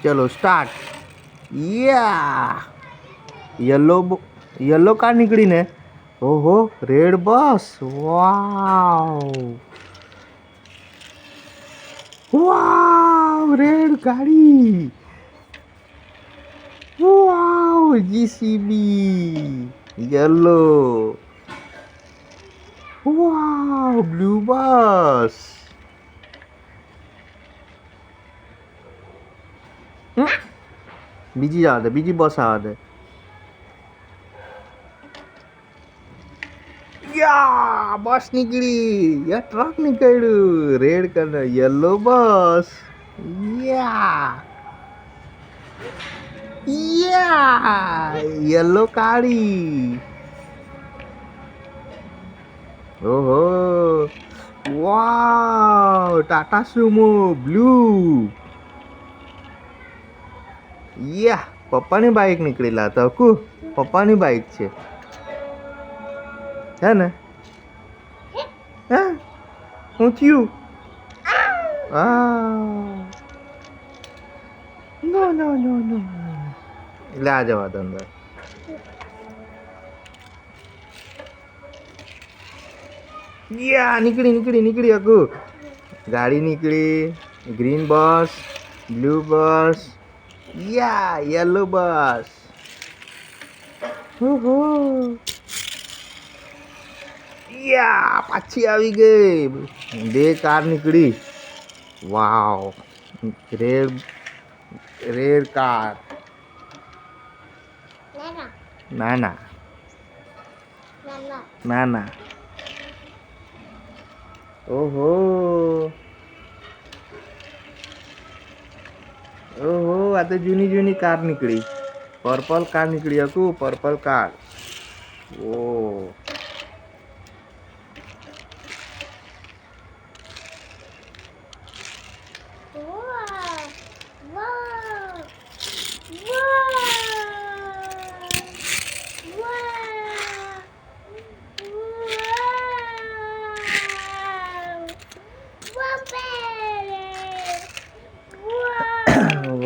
ચલો સ્ટાર્ટ. યા yellow car નીકળી ને. ઓહો રેડ બસ. વાવ વાવ રેડ ગાડી. વાવ જીસીબી યલો. વાવ બ્લુ બસ. બીજી આવે છે, બીજી બસ આવે છે. યા બસ નીકળી. યા ટ્રક નીકળ્યું રેડ કલર યલો બસ. યા યા યલો કાળી. ઓહો વાવ ટાટા સુમો બ્લુ. યા પપ્પાની બાઈક નીકળેલા તકુ પપ્પાની બાઈક છે હે ને. હે હું થયું. નો નો નો નો એટલે આ જવા દો અંદર. યા નીકળી અકુ. ગાડી નીકળી. ગ્રીન બસ બ્લુ બસ. યા યલો બસ. યા પાછી આવી ગઈ. બે કાર નીકળી. વાવ રેડ કાર. ના ઓહો ઓહો આ તો જૂની કાર નીકળી. પર્પલ કાર નીકળી હકુ પર્પલ કાર. ઓ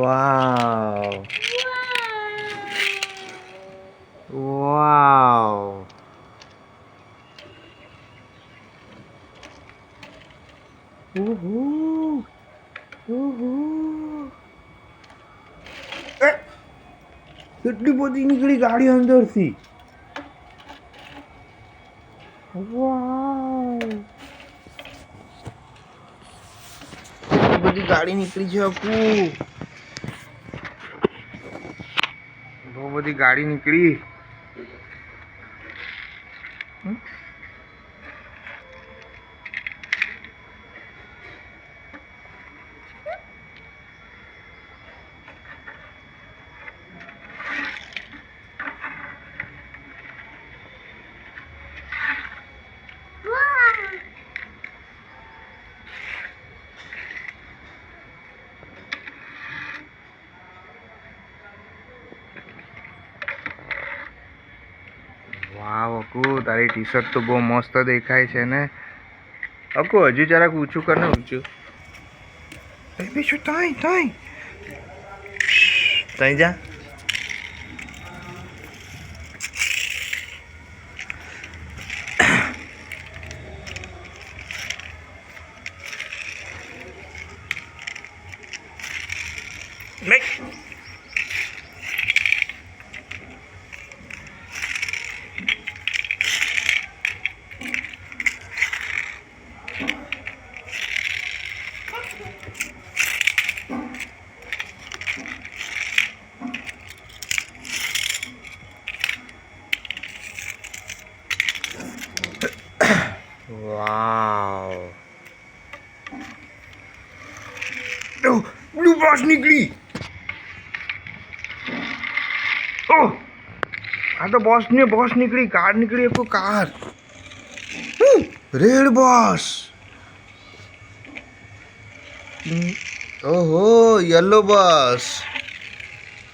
વાવ વાવ. કેટલી બધી નીકળી ગાડી અંદરથી. વાવ બધી ગાડી નીકળી છે અપુ. બહુ બધી ગાડી નીકળી. વાવ અકુ તારી ટી શર્ટ તો બહુ મસ્ત દેખાય છે ને. અકુ હજુ જરાક ઊંચું કર ને ઊંચું. બીજું તઈ જા. વાવ બ્લુ બસ નીકળી. ઓહ આ તો બસ નીકળી. કાર નીકળી એક કાર. રેડ બસ. ઓહો યલો બસ.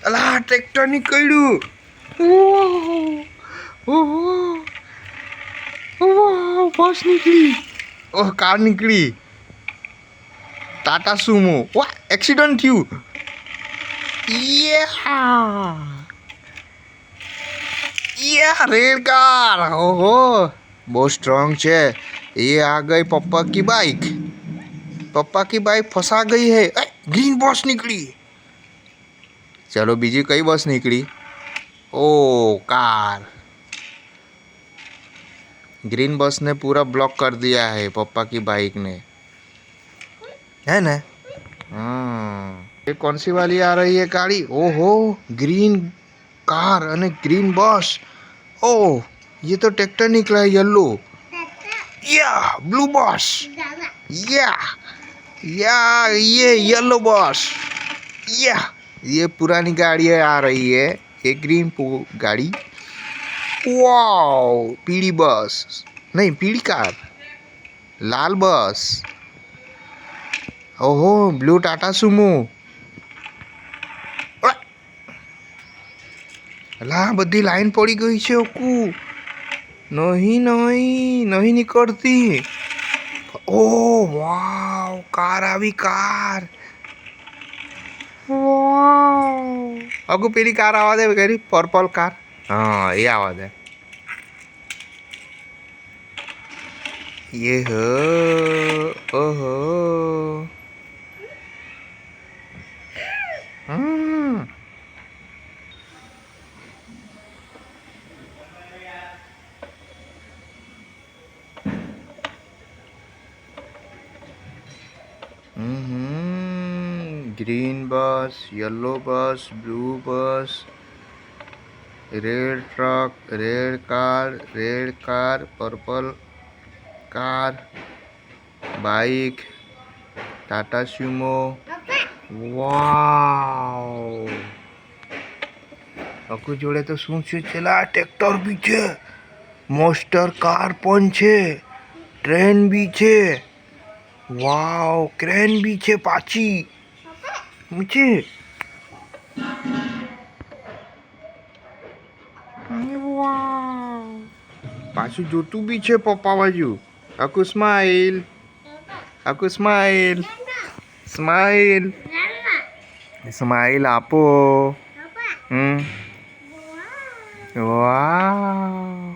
અલા ટ્રેક્ટર નીકળ્યું. ઓહો બસ નીકળી. ઓહ કાર નીકળી. ટાટા સુમો. વાહ એક્સિડન્ટ થયું. रेड कार, ओहो बहुत स्ट्रांग છે. ये आ गई पप्पा की बाइक. पप्पा की बाइक फंसा गई है. ग्रीन बस निकली. चलो बीजी कई बस निकली. ओ कार. ग्रीन बस ने पूरा ब्लॉक कर दिया है पप्पा की बाइक ने, है ना. हाँ, ये कौन सी वाली आ रही है गाड़ी? ओहो ग्रीन कार અને ગ્રીન બસ. ओ ये तो ट्रैक्टर निकला है येलो. या ब्लू बस. या ये येलो बस. या ये पुरानी गाड़ी आ रही है. ये ग्रीन गाड़ी. वाओ पीली बस नहीं, पीली कार, लाल बस. ओहो ब्लू टाटा सुमो. ला बधी लाइन पड़ी गई છે ઓકુ. नहीं नहीं नहीं निकलती. ओ वाव कार આવી કાર. वाव अगु પેલી કાર આવા દે કરી पर्पल कार. हाँ ये आवा दे. ये हो ओहो. ग्रीन बस, yellow bus, blue bus, red truck, red car, purple car, bike, Tata Sumo. Wow अकु जोड़े तो શું છે? ચલા ટ્રેક્ટર भी છે, મોસ્ટર કાર પણ છે, ટ્રેન भी છે. વાવ ક્રેન भी છે પાછી. मुझे પાછું જોતું બી છે પપ્પા બાજુ. આકુ સ્માઈલ, આકુ સ્માઈલ, સ્માઈલ, સ્માઈલ આપો. વાવ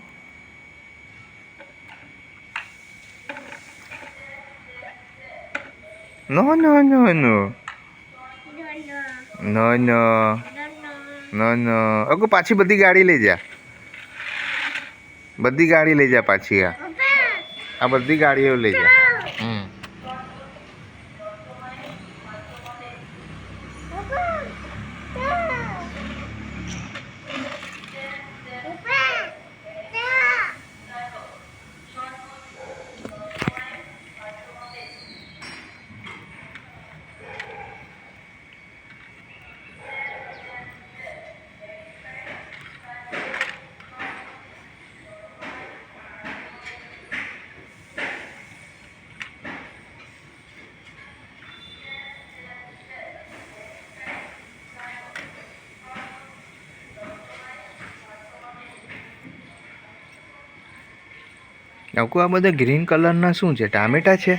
નો નો નો નો નો નો નો નો. અગુ પાછી બધી ગાડી લઈ જા. બધી ગાડી લઈ જા પાછી. આ બધી ગાડીઓ લઈ જા. આ બધા ગ્રીન કલરના શું છે? ટામેટા છે.